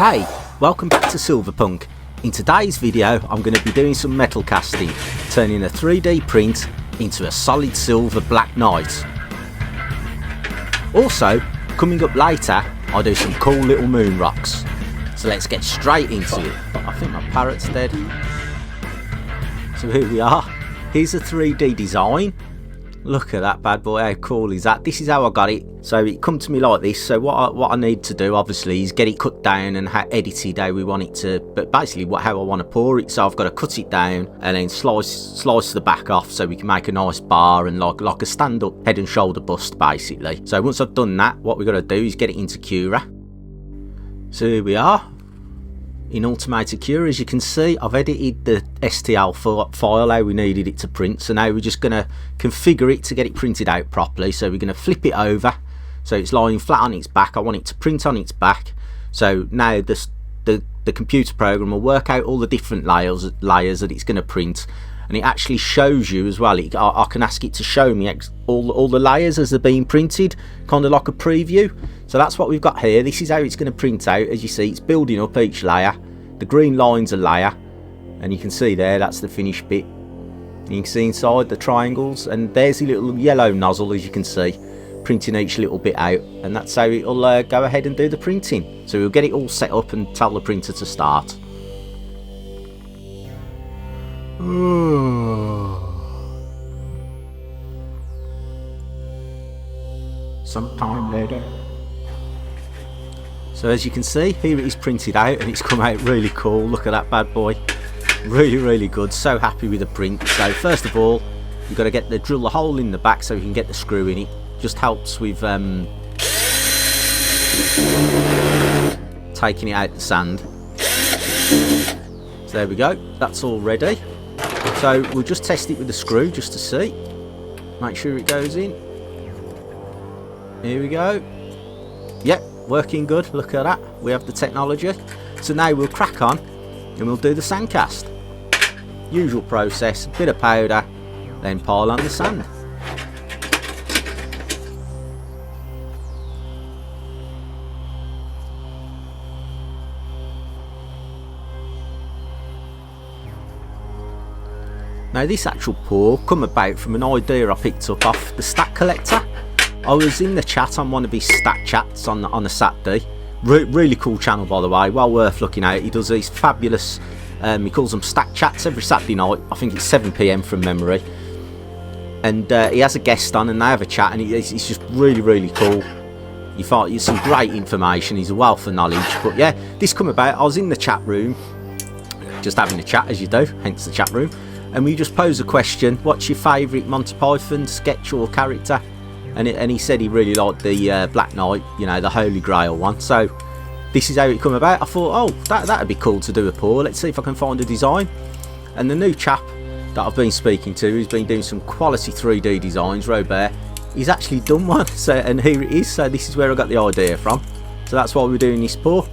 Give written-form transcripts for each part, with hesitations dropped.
Hey, welcome back to Silverpunk. In today's video I'm going to be doing some metal casting, turning a 3D print into a solid silver black knight. Also, coming up later I'll do some cool little moon rocks. So let's get straight into it. I think my parrot's dead. So here we are. Here's a 3D design. Look at that bad boy, how cool is that? This is how I got it. So it come to me like this. So what I need to do obviously is get it cut down and edited how we want it to, but basically how I want to pour it. So I've got to cut it down and then slice the back off so we can make a nice bar and like a stand up head and shoulder bust basically. So once I've done that, what we've got to do is get it into Cura. So here we are. In Automated Cura, as you can see, I've edited the STL file how we needed it to print. So now we're just going to configure it to get it printed out properly. So we're going to flip it over so it's lying flat on its back. I want it to print on its back. So now the computer program will work out all the different layers that it's going to print, and it actually shows you as well. I can ask it to show me all the layers as they're being printed, kind of like a preview. So that's what we've got here. This is how it's going to print out. As you see, it's building up each layer. The green line's a layer, and you can see there, that's the finished bit. You can see inside the triangles, and there's the little yellow nozzle, as you can see, printing each little bit out, and that's how it'll go ahead and do the printing. So we'll get it all set up and tell the printer to start. Sometime later. So as you can see, here it is printed out, and it's come out really cool. Look at that bad boy. Really good. So happy with the print. So first of all, you've got to drill the hole in the back so we can get the screw in it. Just helps with taking it out the sand. So there we go. That's all ready. So we'll just test it with the screw just to see. Make sure it goes in. Here we go. Yep. Working good, look at that, we have the technology. So now we'll crack on and we'll do the sand cast. Usual process, bit of powder, then pile on the sand. Now this actual pour come about from an idea I picked up off the Stat Collector. I was in the chat on one of his stat chats on a Saturday. Really cool channel, by the way, well worth looking at. He does these fabulous, he calls them stat chats every Saturday night. I think it's 7 PM from memory. And he has a guest on and they have a chat, and it's just really cool. You find some great information, he's a wealth of knowledge. But yeah, this come about, I was in the chat room, just having a chat as you do, hence the chat room. And we just posed a question, what's your favourite Monty Python sketch or character? And he said he really liked the Black Knight, you know, the Holy Grail one. So this is how it come about. I thought, oh, that'd be cool to do a pour. Let's see if I can find a design. And the new chap that I've been speaking to, who's been doing some quality 3D designs, Robert, he's actually done one. So, and here it is. So this is where I got the idea from. So that's why we're doing this pour.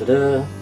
Da-da-da.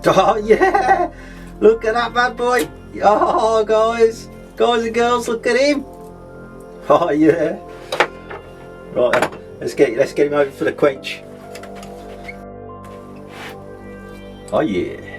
Oh yeah! Look at that bad boy! Oh guys and girls, look at him! Oh yeah! Right, let's get him over for the quench. Oh yeah!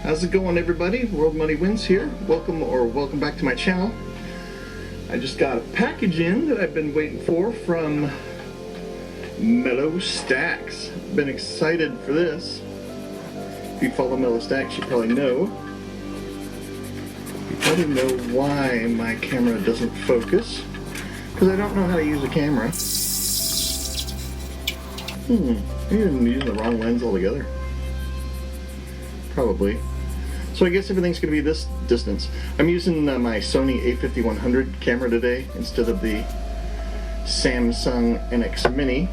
How's it going, everybody? World Money Wins here. Welcome back to my channel. I just got a package in that I've been waiting for from Mellow Stacks. Been excited for this. If you follow Mellow Stacks, you probably know. You probably know why my camera doesn't focus. Because I don't know how to use a camera. Maybe I'm using the wrong lens altogether. Probably. So I guess everything's going to be this distance. I'm using my Sony a5100 camera today instead of the Samsung NX Mini.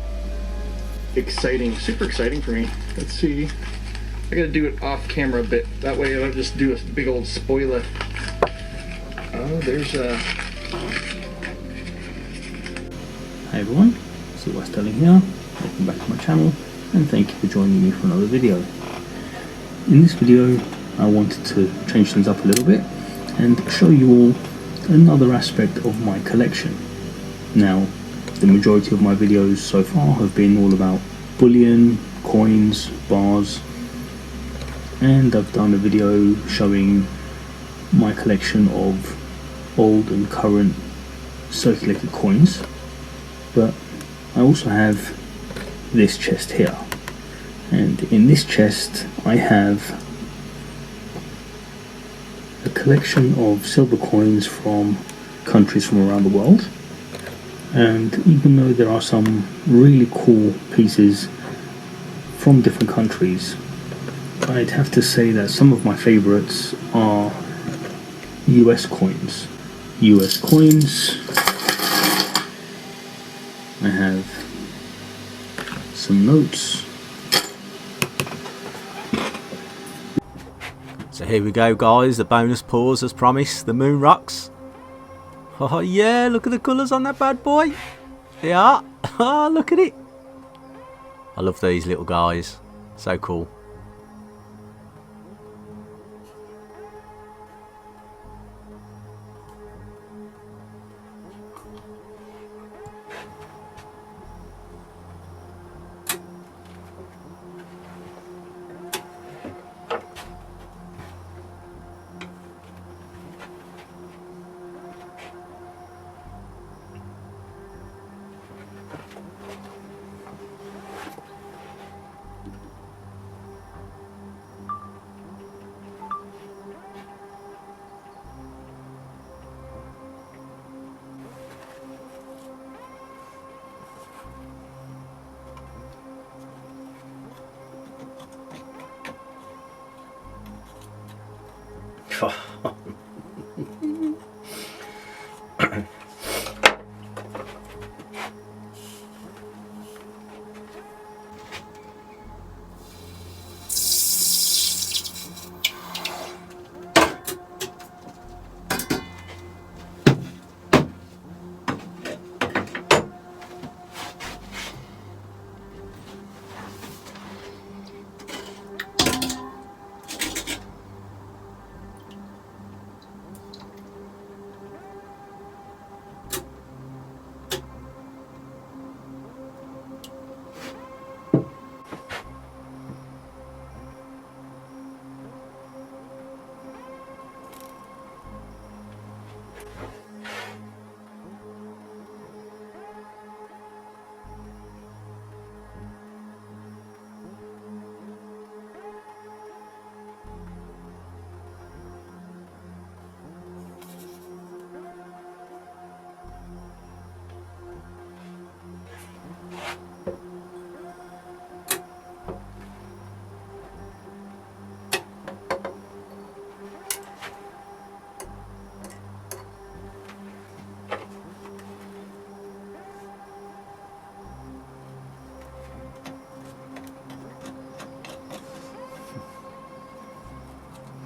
Exciting, super exciting for me. Let's see. I got to do it off camera a bit. That way I don't just do a big old spoiler. Oh, there's a... Hi everyone, Sizzle here. Welcome back to my channel and thank you for joining me for another video. In this video I wanted to change things up a little bit and show you all another aspect of my collection. Now, the majority of my videos so far have been all about bullion, coins, bars, and I've done a video showing my collection of old and current circulated coins, but I also have this chest here, and in this chest I have a collection of silver coins from countries from around the world. And even though there are some really cool pieces from different countries, I'd have to say that some of my favorites are US coins. US coins. I have some notes. So here we go guys, the bonus pours as promised, the moon rocks. Oh yeah, look at the colours on that bad boy. Yeah, oh look at it. I love these little guys, so cool.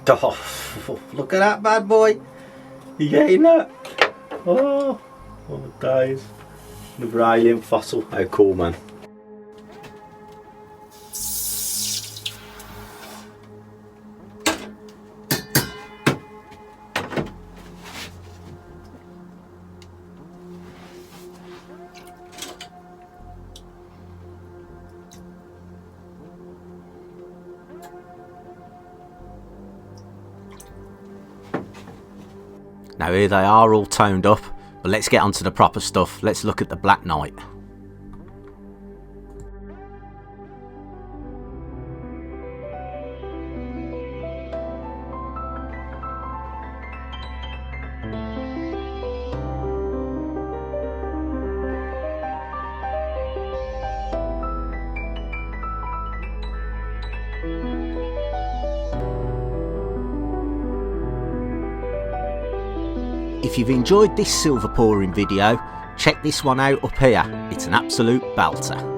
Oh, look at that bad boy. You getting that? Oh, guys. The Brilliant fossil. How cool, man. Now here they are all toned up, but let's get onto the proper stuff. Let's look at the Black Knight. If you've enjoyed this silver pouring video, check this one out up here. It's an absolute belter.